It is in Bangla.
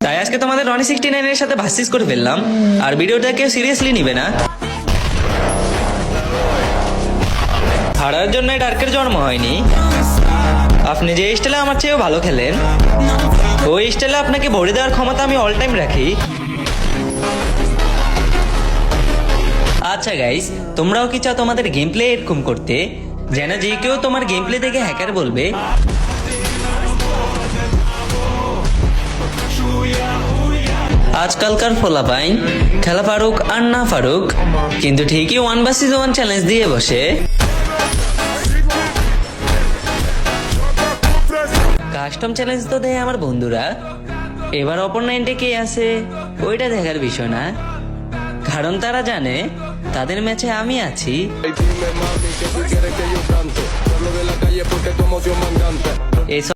তাই আজকে তোমাদের রনি 69 এর সাথে ভার্সেস করে ফেললাম, আর ভিডিওটা কেউ সিরিয়াসলি নিবে না। হারার জন্য ডার্কের জন্ম হয়নি। আপনি যে স্টাইলে আমার চেয়েও ভালো খেলেন, ওই স্টাইলে আপনাকে ভরে দেওয়ার ক্ষমতা আমি অল টাইম রাখি। আচ্ছা গাইস, তোমরাও কি চাও তোমাদের গেম প্লে এরকম করতে, যেন যে কেউ তোমার গেম প্লে দেখে হ্যাকার বলবে? আজকালকার ফোলাপাইন খেলা পারুক আর না পারুক, কিন্তু ঠিকই 1vs1 চ্যালেঞ্জ দিয়ে বসে। কাস্টম চ্যালেঞ্জ তো দেয় আমার বন্ধুরা, এবার অপোনেন্টে কে আছে ওইটা দেখার বিষয় না, কারণ তারা জানে তাদের ম্যাচে আমি আছি। এই